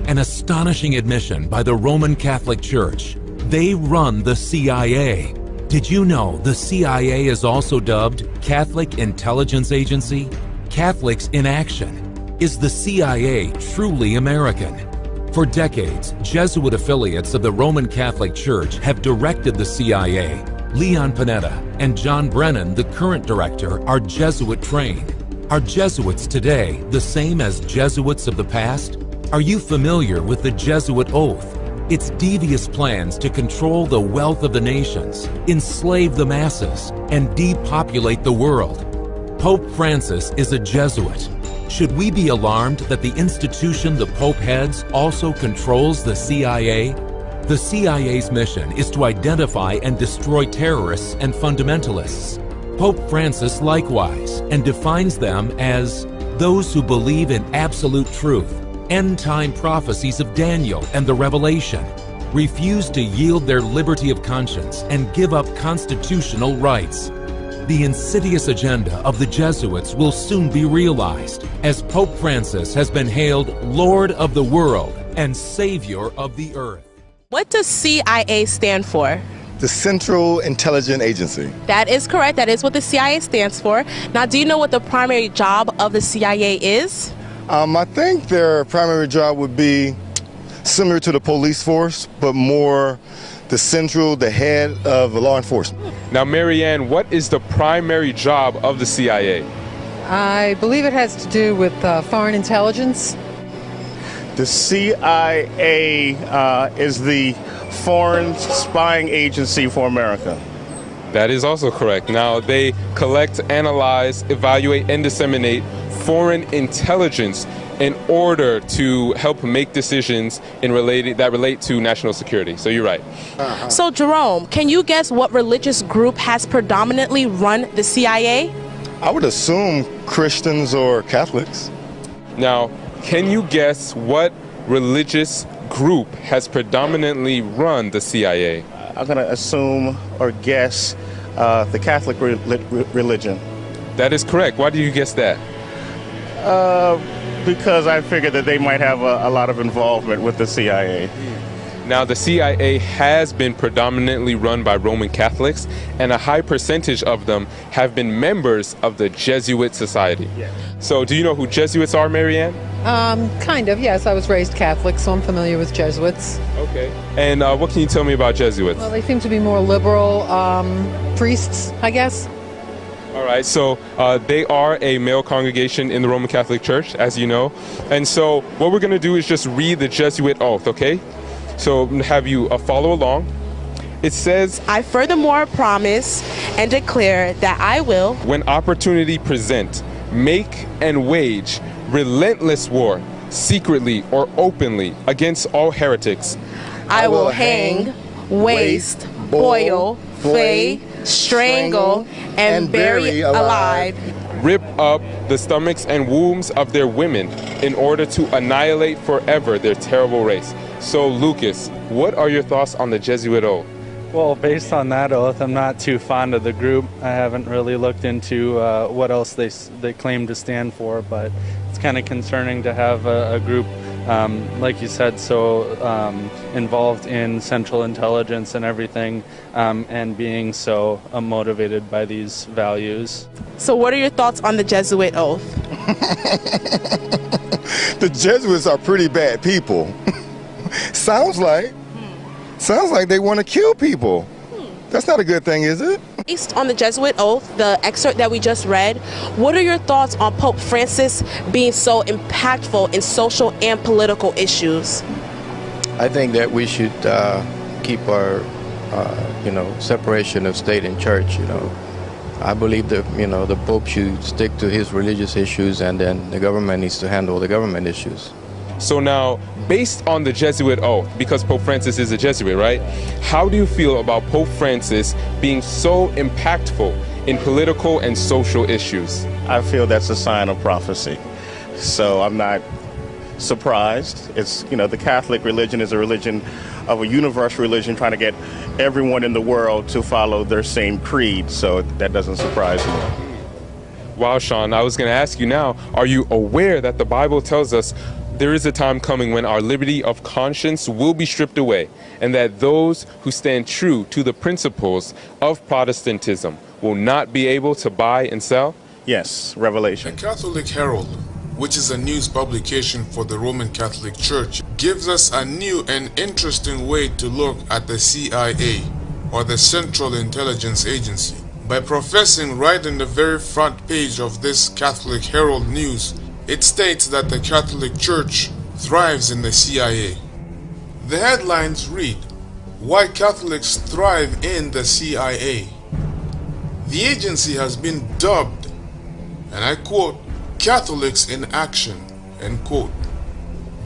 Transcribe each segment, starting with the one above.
an astonishing admission by the Roman Catholic Church. They run the CIA. Did you know the CIA is also dubbed Catholic Intelligence Agency? Catholics in Action. Is the CIA truly American? For decades, Jesuit affiliates of the Roman Catholic Church have directed the CIA. Leon Panetta and John Brennan, the current director, are Jesuit trained. Are Jesuits today the same as Jesuits of the past? Are you familiar with the Jesuit Oath? Its devious plans to control the wealth of the nations, enslave the masses, and depopulate the world. Pope Francis is a Jesuit. Should we be alarmed that the institution the Pope heads also controls the CIA? The CIA's mission is to identify and destroy terrorists and fundamentalists. Pope Francis likewise, and defines them as those who believe in absolute truth, end-time prophecies of Daniel and the Revelation, refuse to yield their liberty of conscience and give up constitutional rights. The insidious agenda of the Jesuits will soon be realized, as Pope Francis has been hailed Lord of the world and Savior of the earth. What does CIA stand for? The Central Intelligence Agency. That is correct. That is what the CIA stands for. Now, do you know what the primary job of the CIA is? I think their primary job would be similar to the police force, but more the head of law enforcement. Now, Marianne, what is the primary job of the CIA? I believe it has to do with foreign intelligence. The CIA is the foreign spying agency for America. That is also correct. Now, they collect, analyze, evaluate, and disseminate foreign intelligence in order to help make decisions that relate to national security. So you're right. So Jerome, can you guess what religious group has predominantly run the CIA? I would assume Christians or Catholics. Now, can you guess what religious group has predominantly run the CIA? I'm going to assume or guess the Catholic religion. That is correct. Why do you guess that? Because I figured that they might have a lot of involvement with the CIA. Now, the CIA has been predominantly run by Roman Catholics, and a high percentage of them have been members of the Jesuit Society. Yes. So do you know who Jesuits are, Marianne? Kind of, yes. I was raised Catholic, so I'm familiar with Jesuits. Okay. And what can you tell me about Jesuits? Well, they seem to be more liberal priests, I guess. All right, so they are a male congregation in the Roman Catholic Church, as you know. And so what we're going to do is just read the Jesuit oath, okay? So have you follow along. It says, I furthermore promise and declare that I will, when opportunity present, make and wage relentless war, secretly or openly, against all heretics. I will hang, waste, boil, flay, strangle, and bury alive. Rip up the stomachs and wombs of their women in order to annihilate forever their terrible race. So, Lucas, what are your thoughts on the Jesuit oath? Well, based on that oath, I'm not too fond of the group. I haven't really looked into what else they claim to stand for, but it's kind of concerning to have a group, like you said, so involved in central intelligence and everything, and being so motivated by these values. So what are your thoughts on the Jesuit oath? The Jesuits are pretty bad people. Sounds like they want to kill people. That's not a good thing, is it? Based on the Jesuit oath, the excerpt that we just read, what are your thoughts on Pope Francis being so impactful in social and political issues? I think that we should keep our, separation of state and church. I believe that the Pope should stick to his religious issues, and then the government needs to handle the government issues. So now, based on the Jesuit oath, because Pope Francis is a Jesuit, right? How do you feel about Pope Francis being so impactful in political and social issues? I feel that's a sign of prophecy. So I'm not surprised. It's, the Catholic religion is a religion of a universal religion trying to get everyone in the world to follow their same creed. So that doesn't surprise me. Wow, Sean, I was going to ask you now, are you aware that the Bible tells us there is a time coming when our liberty of conscience will be stripped away, and that those who stand true to the principles of Protestantism will not be able to buy and sell? Yes, Revelation. The Catholic Herald, which is a news publication for the Roman Catholic Church, gives us a new and interesting way to look at the CIA, or the Central Intelligence Agency. By professing right in the very front page of this Catholic Herald News, it states that the Catholic Church thrives in the CIA. The headlines read, "Why Catholics Thrive in the CIA." The agency has been dubbed, and I quote, "Catholics in action," end quote,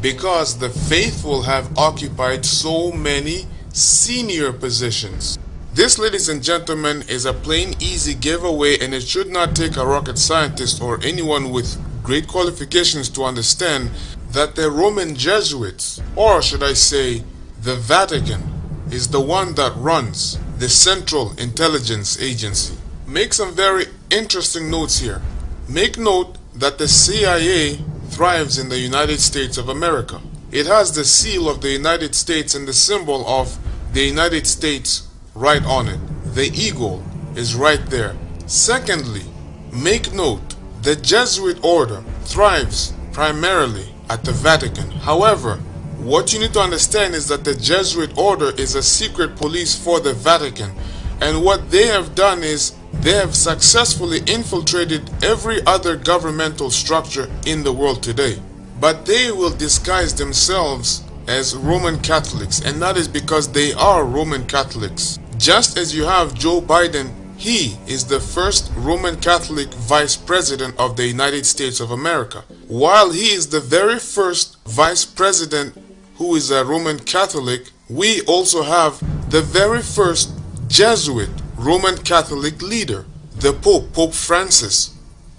because the faithful have occupied so many senior positions. This, ladies and gentlemen, is a plain easy giveaway, and it should not take a rocket scientist or anyone with great qualifications to understand that the Roman Jesuits, or should I say the Vatican, is the one that runs the Central Intelligence Agency. Make some very interesting notes here. Make note that the CIA thrives in the United States of America. It has the seal of the United States and the symbol of the United States right on it. The eagle is right there. Secondly, make note, the Jesuit order thrives primarily at the Vatican. However, what you need to understand is that the Jesuit order is a secret police for the Vatican, and what they have done is they have successfully infiltrated every other governmental structure in the world today. But they will disguise themselves as Roman Catholics, and that is because they are Roman Catholics. Just as you have Joe Biden, he is the first Roman Catholic Vice President of the United States of America. While he is the very first Vice President who is a Roman Catholic, we also have the very first Jesuit Roman Catholic leader, the Pope, Pope Francis.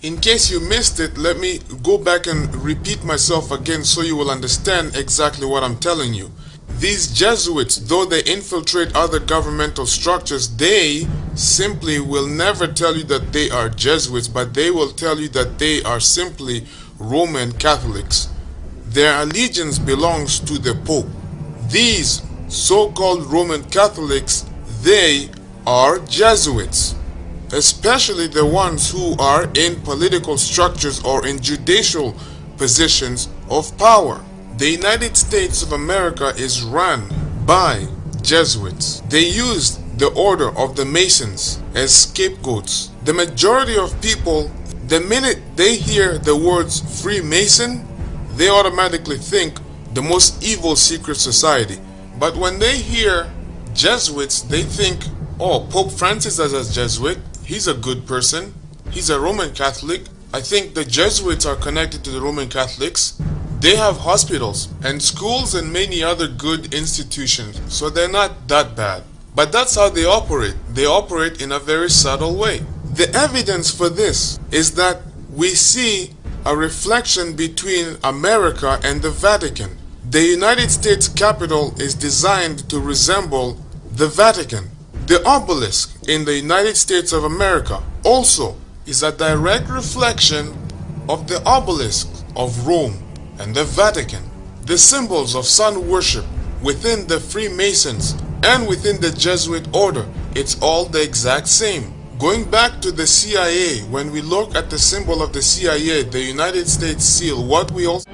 In case you missed it, let me go back and repeat myself again so you will understand exactly what I'm telling you. These Jesuits, though they infiltrate other governmental structures, they simply will never tell you that they are Jesuits, but they will tell you that they are simply Roman Catholics. Their allegiance belongs to the Pope. These so-called Roman Catholics, they are Jesuits, especially the ones who are in political structures or in judicial positions of power. The United States of America is run by Jesuits. They used the order of the Masons as scapegoats. The majority of people, the minute they hear the words Freemason, they automatically think the most evil secret society. But when they hear Jesuits, they think, oh, Pope Francis is a Jesuit, he's a good person, he's a Roman Catholic. I think the Jesuits are connected to the Roman Catholics. They have hospitals and schools and many other good institutions, so they're not that bad. But that's how they operate. They operate in a very subtle way. The evidence for this is that we see a reflection between America and the Vatican. The United States Capitol is designed to resemble the Vatican. The obelisk in the United States of America also is a direct reflection of the obelisk of Rome and the Vatican. The symbols of sun worship within the Freemasons and within the Jesuit order, it's all the exact same. Going back to the CIA, when we look at the symbol of the CIA, the United States seal, what we also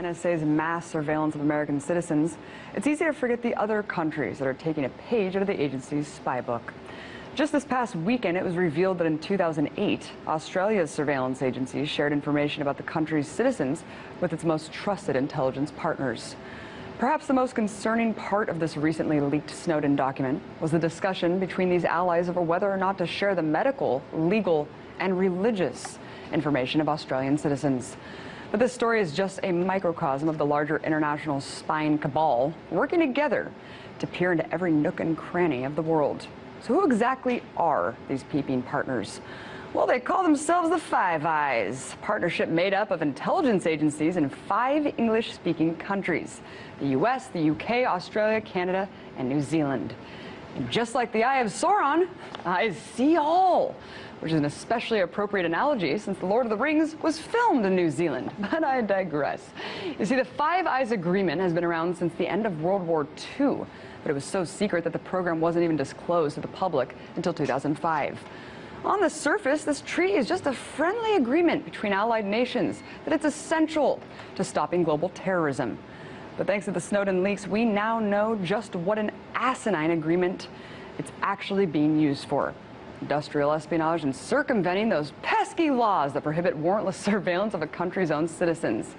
NSA's mass surveillance of American citizens, it's easy to forget the other countries that are taking a page out of the agency's spy book. Just this past weekend, it was revealed that in 2008, Australia's surveillance agency shared information about the country's citizens with its most trusted intelligence partners. Perhaps the most concerning part of this recently leaked Snowden document was the discussion between these allies over whether or not to share the medical, legal, and religious information of Australian citizens. But this story is just a microcosm of the larger international spying cabal working together to peer into every nook and cranny of the world. So who exactly are these peeping partners? Well, they call themselves the Five Eyes, a partnership made up of intelligence agencies in 5 English-speaking countries: the US, the UK, Australia, Canada, and New Zealand. And just like the Eye of Sauron, eyes see all, which is an especially appropriate analogy since The Lord of the Rings was filmed in New Zealand. But I digress. You see, the Five Eyes Agreement has been around since the end of World War II, but it was so secret that the program wasn't even disclosed to the public until 2005. On the surface, this treaty is just a friendly agreement between allied nations that it's essential to stopping global terrorism. But thanks to the Snowden leaks, we now know just what an asinine agreement it's actually being used for: industrial espionage and circumventing those pesky laws that prohibit warrantless surveillance of a country's own citizens.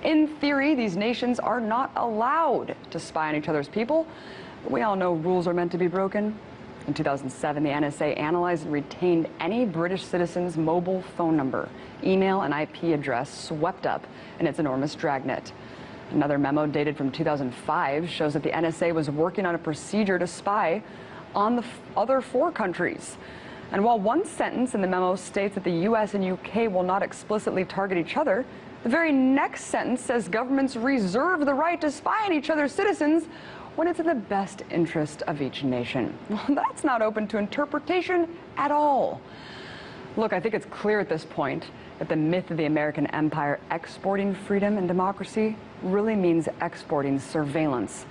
In theory, these nations are not allowed to spy on each other's people, but we all know rules are meant to be broken. In 2007, the NSA analyzed and retained any British citizen's mobile phone number, email, and IP address swept up in its enormous dragnet. Another memo dated from 2005 shows that the NSA was working on a procedure to spy on the other 4 countries. And while one sentence in the memo states that the US and UK will not explicitly target each other, the very next sentence says governments reserve the right to spy on each other's citizens when it's in the best interest of each nation. Well, that's not open to interpretation at all. Look, I think it's clear at this point that the myth of the American empire exporting freedom and democracy really means exporting surveillance.